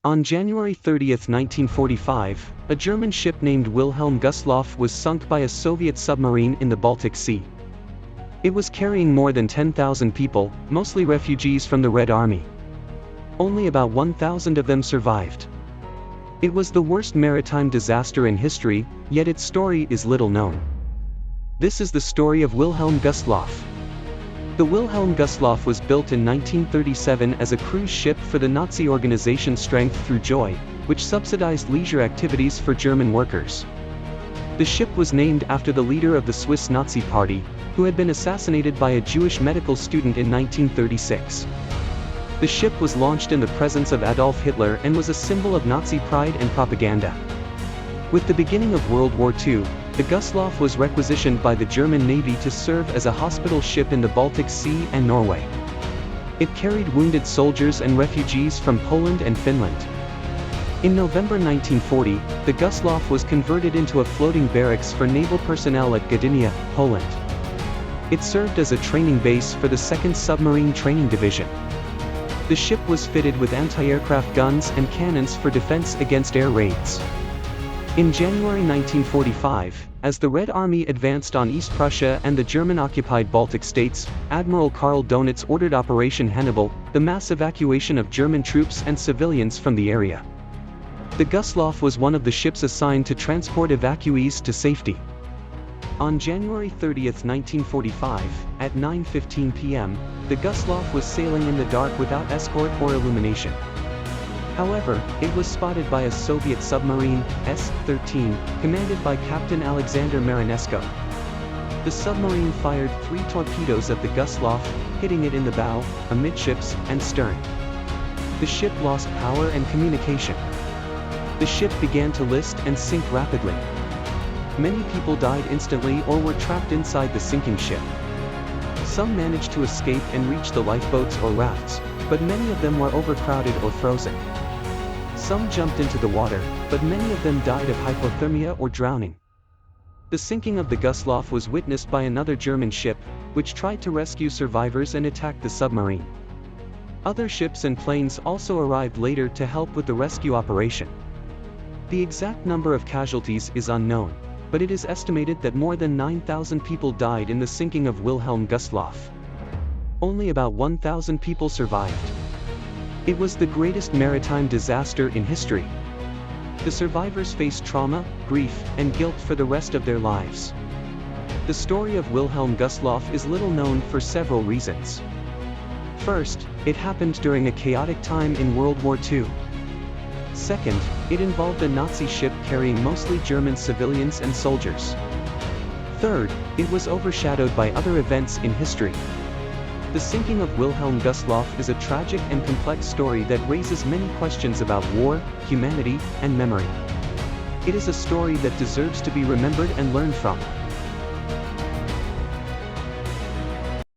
On January 30, 1945, a German ship named Wilhelm Gustloff was sunk by a Soviet submarine in the Baltic Sea. It was carrying more than 10,000 people, mostly refugees from the Red Army. Only about 1,000 of them survived. It was the worst maritime disaster in history, yet its story is little known. This is the story of Wilhelm Gustloff. The Wilhelm Gustloff was built in 1937 as a cruise ship for the Nazi organization Strength Through Joy, which subsidized leisure activities for German workers. The ship was named after the leader of the Swiss Nazi Party, who had been assassinated by a Jewish medical student in 1936. The ship was launched in the presence of Adolf Hitler and was a symbol of Nazi pride and propaganda. With the beginning of World War II, the Gustloff was requisitioned by the German Navy to serve as a hospital ship in the Baltic Sea and Norway. It carried wounded soldiers and refugees from Poland and Finland. In November 1940, the Gustloff was converted into a floating barracks for naval personnel at Gdynia, Poland. It served as a training base for the 2nd Submarine Training Division. The ship was fitted with anti-aircraft guns and cannons for defense against air raids. In January 1945, as the Red Army advanced on East Prussia and the German-occupied Baltic states, Admiral Karl Donitz ordered Operation Hannibal, the mass evacuation of German troops and civilians from the area. The Gustloff was one of the ships assigned to transport evacuees to safety. On January 30, 1945, at 9:15 p.m., the Gustloff was sailing in the dark without escort or illumination. However, it was spotted by a Soviet submarine, S-13, commanded by Captain Alexander Marinesco. The submarine fired 3 torpedoes at the Gustloff, hitting it in the bow, amidships, and stern. The ship lost power and communication. The ship began to list and sink rapidly. Many people died instantly or were trapped inside the sinking ship. Some managed to escape and reach the lifeboats or rafts, but many of them were overcrowded or frozen. Some jumped into the water, but many of them died of hypothermia or drowning. The sinking of the Gustloff was witnessed by another German ship, which tried to rescue survivors and attacked the submarine. Other ships and planes also arrived later to help with the rescue operation. The exact number of casualties is unknown, but it is estimated that more than 9,000 people died in the sinking of Wilhelm Gustloff. Only about 1,000 people survived. It was the greatest maritime disaster in history. The survivors faced trauma, grief, and guilt for the rest of their lives. The story of Wilhelm Gustloff is little known for several reasons. First, it happened during a chaotic time in World War II. Second, it involved a Nazi ship carrying mostly German civilians and soldiers. Third, it was overshadowed by other events in history. The sinking of Wilhelm Gustloff is a tragic and complex story that raises many questions about war, humanity, and memory. It is a story that deserves to be remembered and learned from.